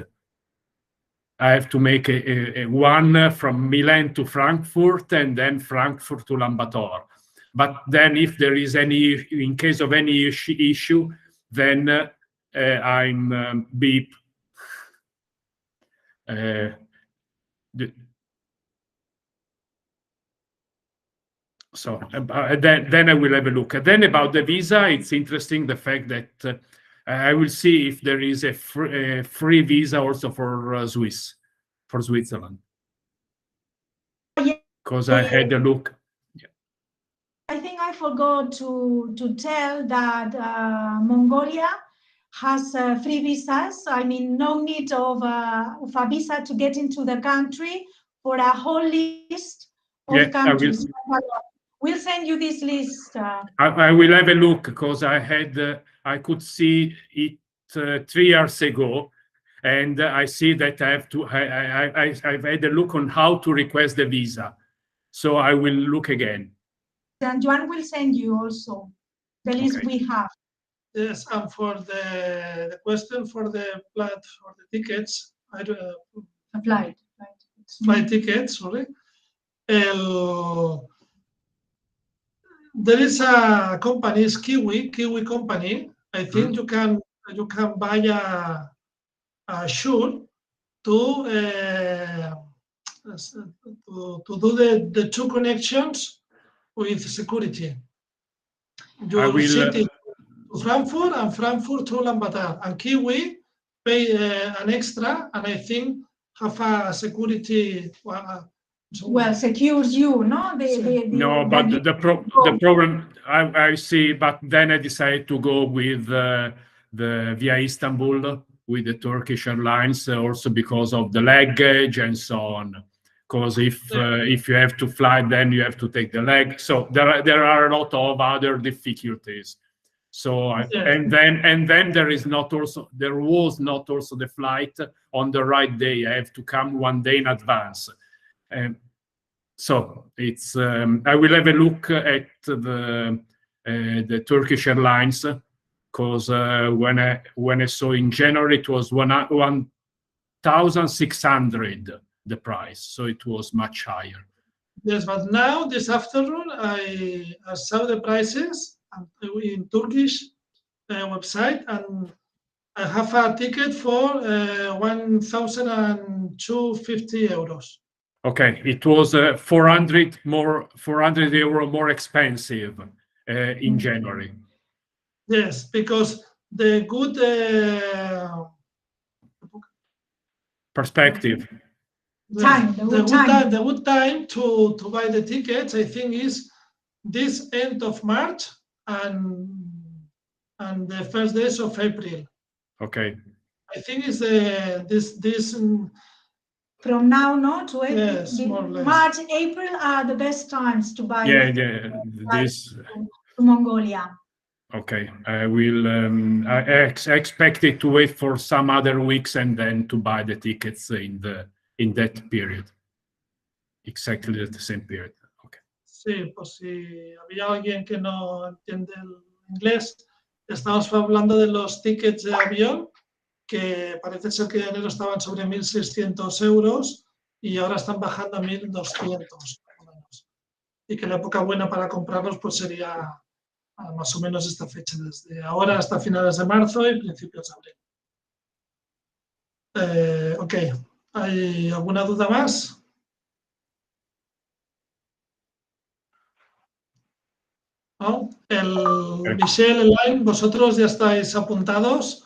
I have to make a one from Milan to Frankfurt and then Frankfurt to Lambator. But then if there is in case of any issue, then I'm beep. So then I will have a look. Then about the visa, it's interesting the fact that I will see if there is a free visa also for Switzerland. Because I had a look. I think I forgot to tell that Mongolia has free visas. I mean, no need of a visa to get into the country for a whole list of countries. We'll send you this list. I will have a look, because I could see it 3 years ago, and I see that I've had a look on how to request the visa. So I will look again. And Joan will send you also the list we have. Yes, and for the question for the tickets, Flight tickets, sorry. There is a company, it's Kiwi company. I think you can buy a shirt to do the 2 connections with security. Your city to Frankfurt and Frankfurt to Ulaanbaatar, and Kiwi pay an extra, and I think have a security. Well, secures you, no? No, but the problem I see, but then I decided to go with via Istanbul with the Turkish Airlines, also because of the luggage and so on. Because if you have to fly, then you have to take the leg. So there are a lot of other difficulties. So and then there was not also the flight on the right day. I have to come 1 day in advance. So it's I will have a look at the Turkish Airlines, because when I saw in January it was 1,600 the price, so it was much higher. Yes, but now this afternoon I saw the prices, in Turkish website, and I have a ticket for 1,250 euros. Okay, it was 400 euro more expensive in January. Yes, because the good Perspective. the good time to buy the tickets, I think, is this end of March and the first days of April. Okay. I think it's this. From now, no, to April, Yes, more or less. March, April are the best times to buy. This to Mongolia. Okay, I will. I expected to wait for some other weeks and then to buy the tickets in that period, exactly at the same period. Okay. Sí, por si había alguien que no entiende el inglés, estamos hablando de los tickets de avión, que parece ser que en enero estaban sobre 1.600 euros y ahora están bajando a 1.200, más o menos. Y que la época buena para comprarlos pues sería más o menos esta fecha, desde ahora hasta finales de marzo y principios de abril. Ok, ¿hay alguna duda más? ¿No? Michelle, Elaine, vosotros ya estáis apuntados.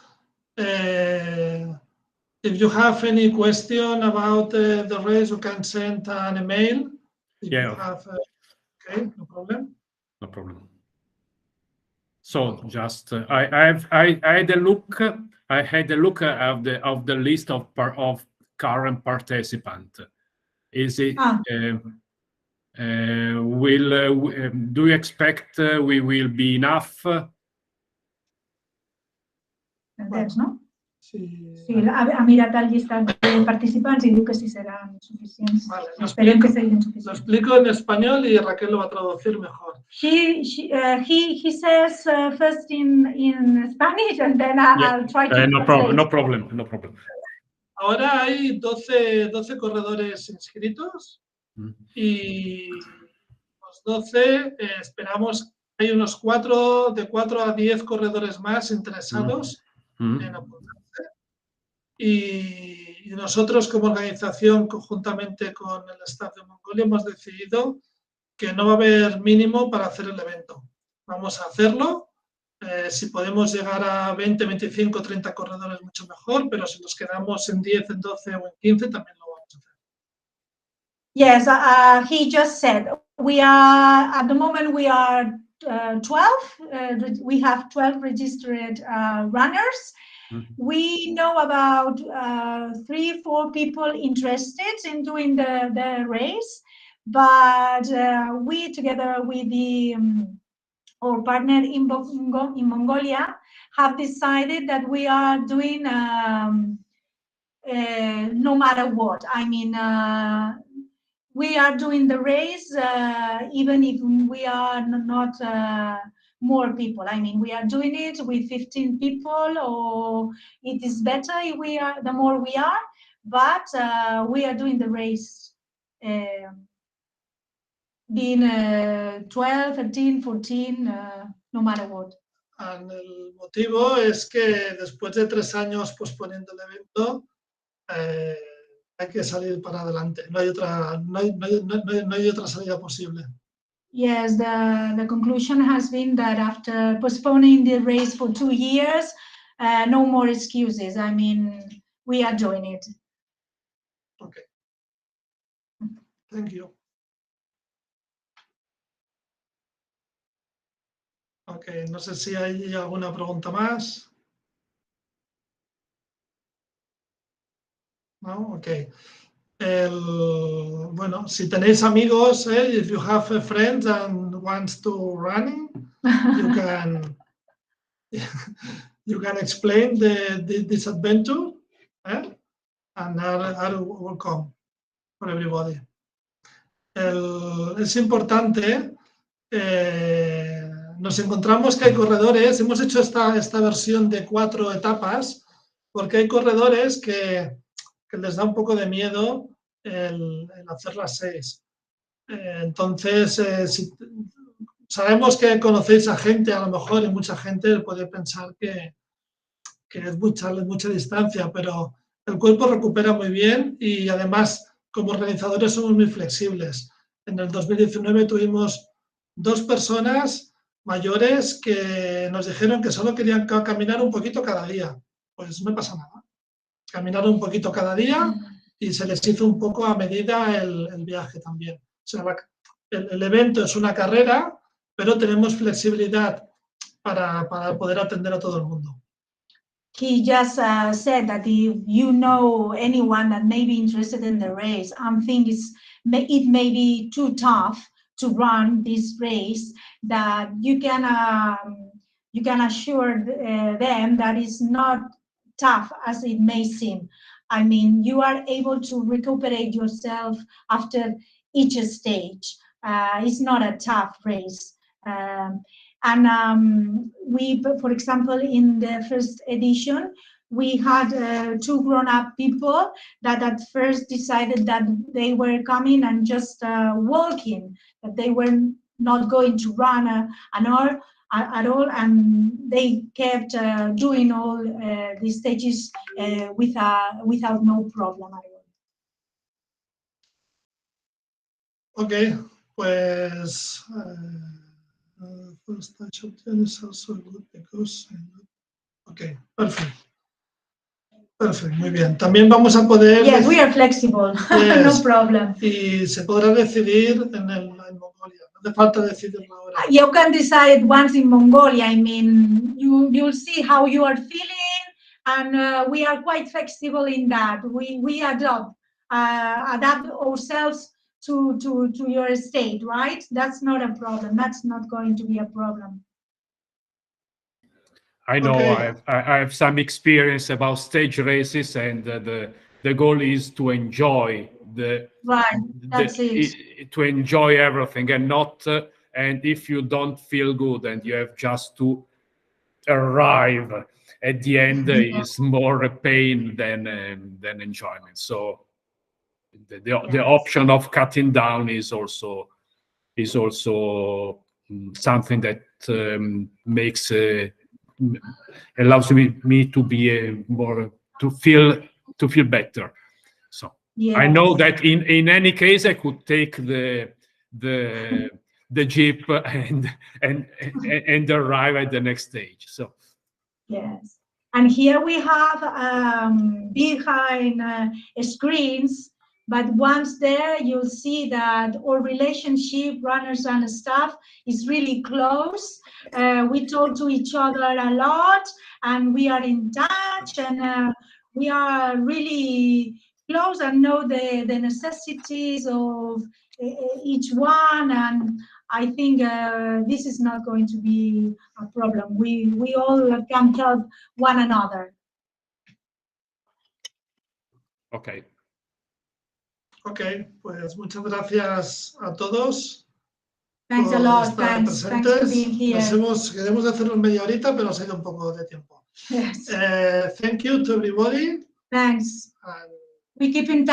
If you have any question about the race, you can send an email. If you have, okay, no problem. No problem. So just I had a look. I had a look of the list of current participants. Is it? Do you expect we will be enough? Entens, no? Sí. Sí, ha mirat el llistat de participants i diu que sí seran suficients. Vale, Esperem que siguin lo suficients. explico en español y Raquel lo va a traducir mejor. He says first in Spanish and then I'll try to translate. No problem. Ahora hay 12 corredores inscritos y los 12 esperamos, hay unos de 4 a 10 corredores más interesados en apuntarse. Y nosotros como organización, conjuntamente con el staff de Mongolia, hemos decidido que no va a haber mínimo para hacer el evento. Vamos a hacerlo. Si podemos llegar a 20, 25, 30 corredores, mucho mejor, pero si nos quedamos en 10, en 12 o en 15, también lo vamos a hacer. Yes, he just said, at the moment we are 12, we have 12 registered runners. We know about 3-4 people interested in doing the race, but we, together with our partner in Mongolia, have decided that we are doing no matter what. I mean, we are doing the race even if we are not more people. I mean, we are doing it with 15 people, or it is better if the more we are, but we are doing the race being 12, 13, 14, no matter what. El motivo es que después de 3 años posponiendo el evento, hay que salir para adelante. No hay otra salida posible. Yes, the conclusion has been that after postponing the race for 2 years, no more excuses. I mean, we are doing it. Okay. Thank you. Okay, no sé si hay alguna pregunta más. No, okay. Bueno, si tenéis amigos, if you have a friend and wants to running, you can explain this adventure, and I will come for everybody. Es importante. Nos encontramos que hay corredores. Hemos hecho esta versión de 4 etapas porque hay corredores que les da un poco de miedo el hacer las 6. Entonces, sabemos que conocéis a gente, a lo mejor, y mucha gente puede pensar que es mucha distancia, pero el cuerpo recupera muy bien y además, como organizadores, somos muy flexibles. En el 2019 tuvimos 2 personas mayores que nos dijeron que solo querían caminar un poquito cada día. Pues no pasa nada. Caminaron un poquito cada día y se les hizo un poco a medida el viaje también. O sea, el evento es una carrera, pero tenemos flexibilidad para poder atender a todo el mundo. He just said that if you know anyone that may be interested in the race and think it may be too tough to run this race, that you can assure them that it's not tough as it may seem. I mean, you are able to recuperate yourself after each stage. It's not a tough race. We, for example, in the first edition, we had 2 grown-up people that at first decided that they were coming and just walking, that they were not going to run at all, and they kept doing all the stages without no problem at all. Ok, pues... first touch option is also good because... Ok, perfecto. Perfecto, muy bien. También vamos a poder... Yes, we are flexible, yes, no problem. Y se podrá decidir en Mongolia. No hace falta decidirlo ahora. You can decide once in Mongolia. I mean, you'll see how you are feeling, and we are quite flexible in that. We adapt ourselves to your state, right? That's not a problem. That's not going to be a problem. I know. Okay. I have some experience about stage races, and the goal is to enjoy to enjoy everything, and not and if you don't feel good and you have just to arrive at the end, is more pain than enjoyment. So the option of cutting down is also something that makes allows me to be more to feel better. So yes. I know that in any case I could take the jeep and arrive at the next stage. So yes, and here we have behind screens, but once there you'll see that our relationship, runners and staff, is really close. We talk to each other a lot, and we are in touch, and we are really close and know the necessities of each one, and I think this is not going to be a problem. We all can help one another. okay. Ok, pues muchas gracias a todos. Thanks a lot. Thanks for being here. Queremos hacerlo en media horita, pero se ha ido un poco de tiempo. Yes. Thank you to everybody. Thanks. We keep in touch.